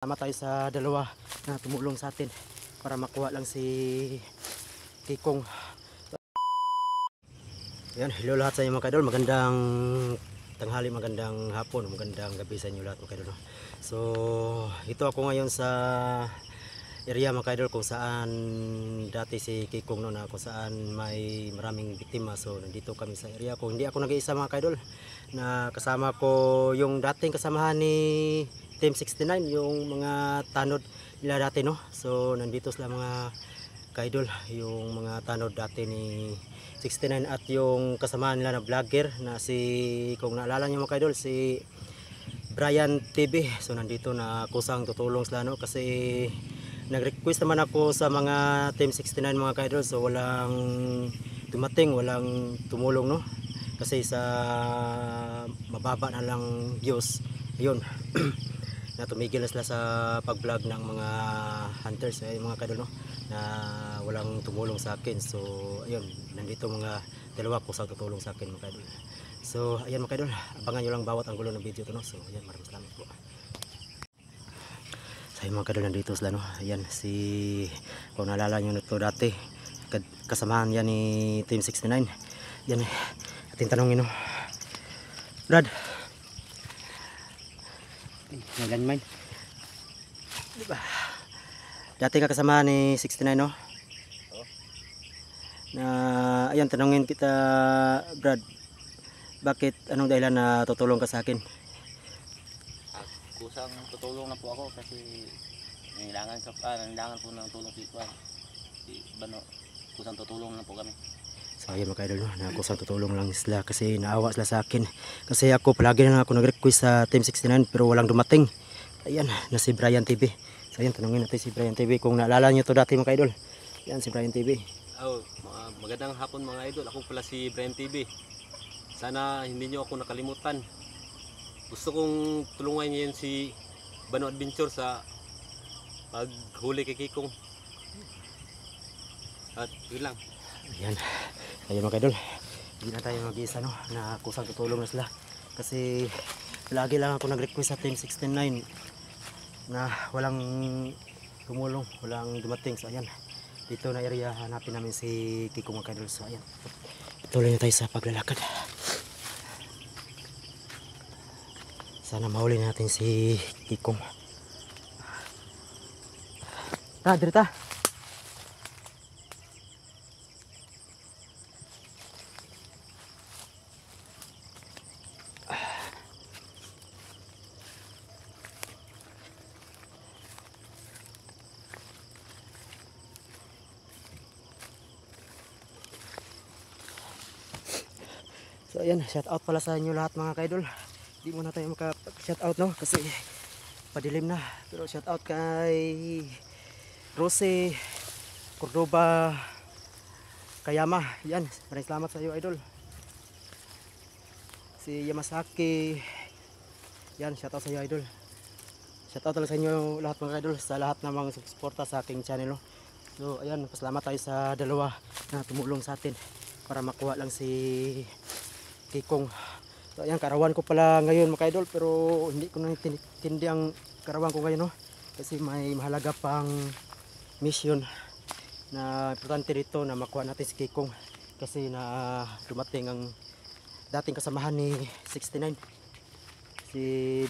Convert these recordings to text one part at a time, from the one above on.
Tama tayo sa dalawa na tumulong sa atin para makuha lang si Kikong. Yan, hello lahat sa inyo mga kaidol. Magandang tanghali, magandang hapon, magandang gabi sa inyo lahat mga kaidol. So, ito ako ngayon sa area mga kaidol kung saan dati si Kikong noon, kung saan may maraming biktima. So, nandito kami sa area ko. Hindi ako nag-iisa mga kaidol. Na kasama ko yung dating kasamahan ni Team 69, yung mga tanod nila dati, no. So nandito sila mga kaidol, yung mga tanod dati ni 69 at yung kasama nila na vlogger na si, kung naalala niyo mga kaidol, si Brian TV. So nandito na kusang tutulong sila, no, kasi nag-request naman ako sa mga Team 69 mga kaidol. So walang dumating, walang tumulong, no, kasi sa mababa na lang views, ayun. Na tumigil na sila sa pag-vlog ng mga hunters, mga kaidol, no, na walang tumulong sa akin. So ayun, nandito mga dalawa po sa tutulong sa akin mga kaidol. So ayan mga kaidol, abangan nyo lang bawat anggulo ng video to, no. So ayan, maraming salamat po. So ayun mga kaidol, nandito sila, no. Ayan si, kung naalala nyo nito dati, kasamahan yan ni Team 69. Yan, ating tanongin, no, Brad, may landmine, diba? Dati ka kasama ni 69, no? Oh. Na, ayan, tanongin kita, Brad, bakit, anong dahilan na tutulong ka sa akin? Kusang tutulong na po ako kasi nangailangan po ng tulong si Juan. Si Bano, kusang tutulong na po kami. So ayun mga kaidol, no, na kusang tutulong lang sila kasi naawa sila sa akin. Kasi ako palagi na ako nag-request sa Team 69 pero walang dumating. Ayan, na si Brian TV. So ayan, tanungin natin si Brian TV kung naalala nyo to dati mga kaidol. Ayan si Brian TV. Oh, magandang hapon mga idol. Ako pala si Brian TV. Sana hindi nyo ako nakalimutan. Gusto kong tulungan ngayon si Bano Adventure sa paghuli kay Kikong. At yun lang. Ayan, ayun mga kaidol, hindi na tayo mag-iisa, no, na kusang tutulong na sila. Kasi lagi lang ako nag-request sa Team 69 na walang tumulong, walang dumating. So ayan, dito na area hanapin namin si Kikong mga kaidol. So ayan, tuloy na tayo sa paglalakad. Sana mahuli natin si Kikong. Dirita. So ayan, shout out pala sa inyo lahat mga kaidol. Hindi muna tayo maka-shout out, no, kasi padilim na. Pero shout out kay Rose Cordoba Kayama. Yan, maraming salamat sa iyo idol. Si Yamasaki, yan, shout out sa iyo idol. Shout out talaga sa inyo lahat mga kaidol, sa lahat ng mga suporta sa aking channel, no. So ayan, pasalamat tayo sa dalawa na tumulong sa atin para makuha lang si Kikong. So ayan, karawan ko pala ngayon mga kaidol, pero hindi ko na tindi ang karawan ko ngayon, no, kasi may mahalaga pang mission na importante dito na makuha natin si Kikong, kasi na dumating ang dating kasamahan ni 69, si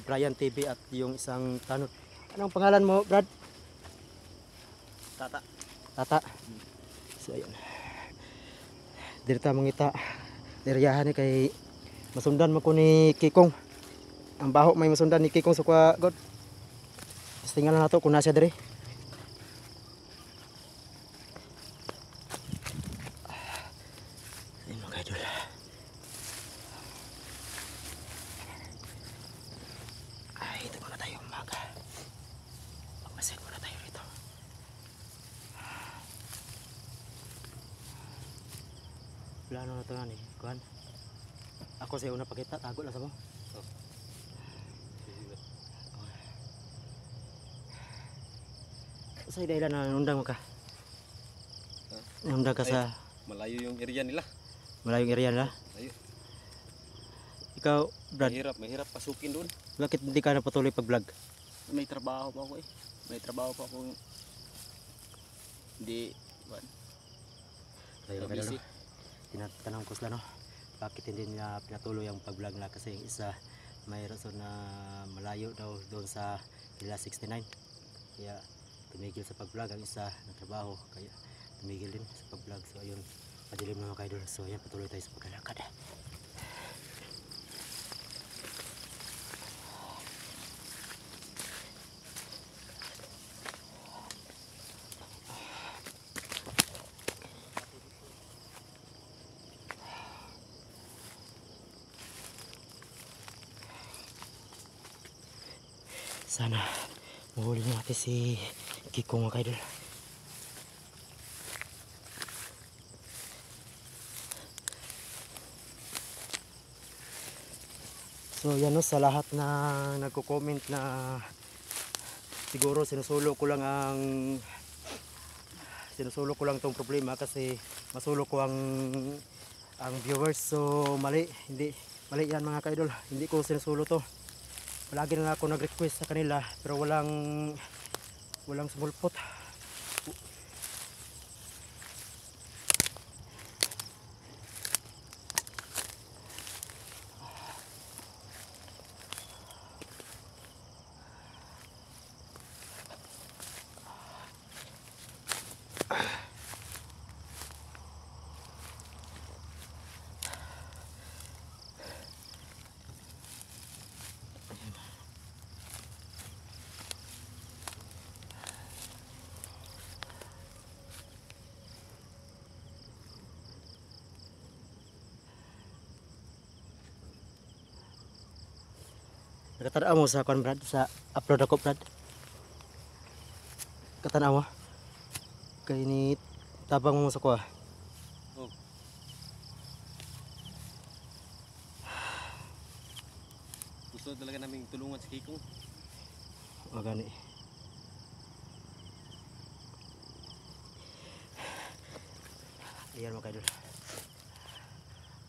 Brian TV at yung isang tanod. Anong pangalan mo, Brad? Tata. Tata. So ayan, dirita mangita iriyahan ni kay masundan mo ko ni Kikong. Ang baho may masundan ni Kikong sa kwa god. Tingnan lang nato kung nasa dire. Ayun mga kaidol. Ay, ito muna tayo umaga. Pagmasid muna tayo rito. Plano na ito nga eh. Kuhan. Ako sa una pakita, tago lang sa mo. Oh. Sa dahilan na nundang mo ka? Nundang ka sa Malayo yung area nila. malayong area nila? Malayo. Ikaw, Brad, Mahirap pasukin doon. bakit hindi ka na patuloy pag-vlog? may trabaho pa ako eh. May trabaho pa ako. Hindi, what? So yun mga Busy. idol, tinatanong ko sila no, bakit hindi nila pinatuloy ang pag-vlog nila, kasi yung isa may rason na malayo daw doon sa Kila 69, kaya tumigil sa pag-vlog. Ang isa nagtrabaho kaya tumigil din sa pag-vlog. So ayun, madilim na mga idol. So ayan, patuloy tayo sa paglalakad. Sana mahuli natin si Kiko mga kaidol. So yan no, sa lahat na nagko-comment na siguro sinusulo ko lang tong problema kasi masulo ko ang viewers. So mali, hindi mali yan mga kaidol, hindi ko sinusulo to. Palagi na ako nag-request sa kanila pero walang sumulpot. Nakatanaw mo sa kon Brad, sa upload ako Brad. Katanaw mo. Kay ni tabang mo sa ko. Oh. Gusto talaga naming tulungan si Kikong. O gani. Ayan mga kaidol.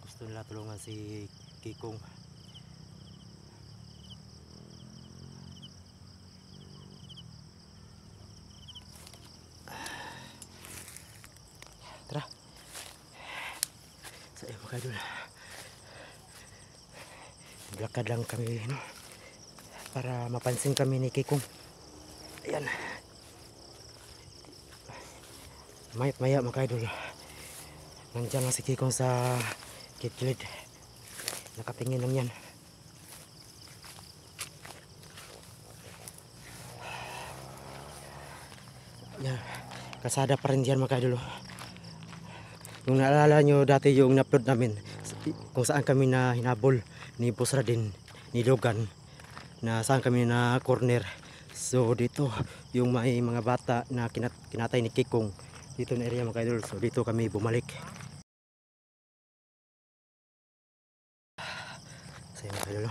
Gusto nila tulungan si Kikong. Tara. So ayan mga kaidol, naglakad lang kami no, para mapansin kami ni Kikong. Ayan, mayat maya mga kaidol, nandyan lang si Kikong sa kilid, nakatingin lang yan. Yan, kasada pa rin dyan mga kaidol. Kung naalala nyo dati yung na-upload namin kung saan kami na hinabol ni Boss Radin, ni Logan, na saan kami na corner. So dito yung may mga bata na kinatay ni Kikong dito na area mga kaidol. So dito kami bumalik. So mga kaidol,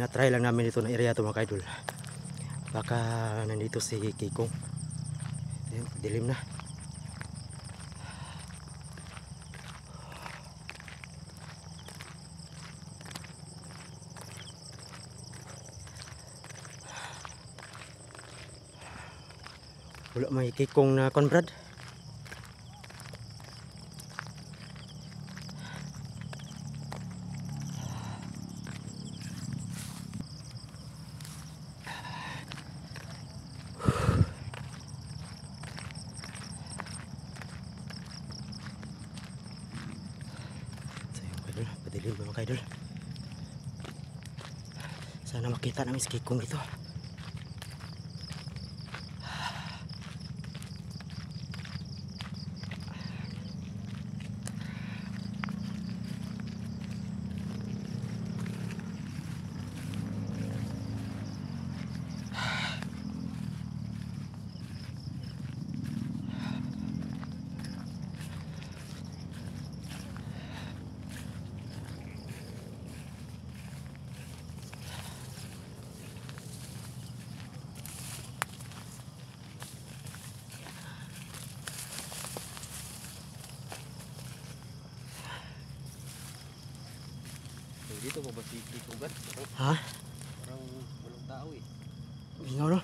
na-try lang namin dito na area to mga kaidol, baka nandito si Kikong. Ayan, dilim na. Wala may Kikong na kon Brad. So yung kaidol, padilim mga kaidol. Sana makita namin si Kikong dito. So, dito mo ba si Kikong Brad? Ha? Parang walang tao Ingaw no.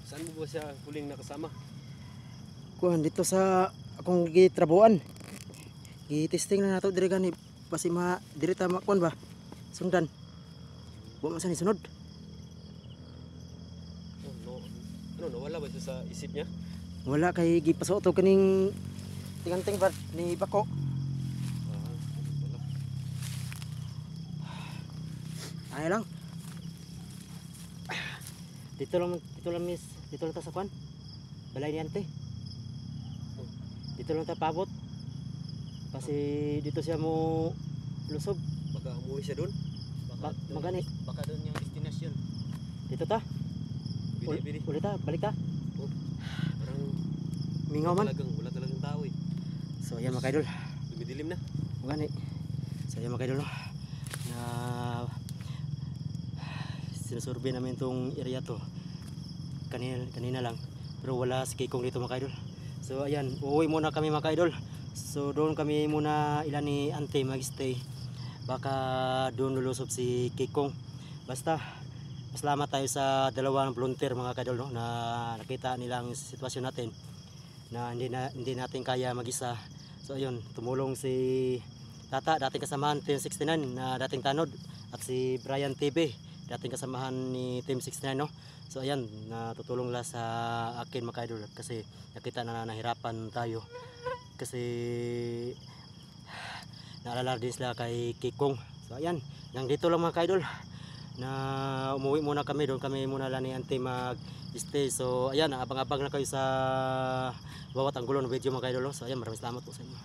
Saan mo ba siya huling nakasama? Kuan dito sa akong gitrabuan. Gi-testing na nato dire gani pasi ma dire ta kuan ba. Sundan. Wa man sa ni sunod. Oh, no. Ano, nawala ba siya sa isip niya? Wala kay gipasuot og kaning tinganting ba ni Bako. Wala. Ay lang. Dito lang miss, dito lang ta sa kuan. Balay ni ante. Dito lang ta paabot. Kasi dito siya mo lusob. Baka umuwi siya doon? Magani. Baka doon yung destination. Dito ta. Bili. Ulit ta, balik ta. Oh, parang Mingaw man. wala talagang tao eh. So ayan mga kaidol. Dumidilim na. Magani. So ayan mga kaidol no. Na sinusurvey namin tong area to. Kanina lang. Pero wala si Kikong dito mga kaidol. So ayan, uuwi muna kami mga kaidol. So doon kami muna ilan ni Ante mag-stay. Baka doon lulusob si Kikong. Basta salamat tayo sa dalawang volunteer mga kaidol no, na nakita nilang sitwasyon natin na hindi natin kaya mag-isa. So ayun, tumulong si Tata, dating kasamahan Team 69 na dating tanod, at si Brian TV, dating kasamahan ni Team 69 no. So ayan, natutulong lang sa akin mga kaidol kasi nakita na nahirapan tayo kasi naalala din sila kay Kikong. So ayan, hanggang dito lang mga kaidol na umuwi muna kami, doon kami muna lang ni Ante mag-stay. So ayan, abang-abang na kayo sa bawat anggulo ng video mga kaidol. So ayan, maraming salamat po sa inyo.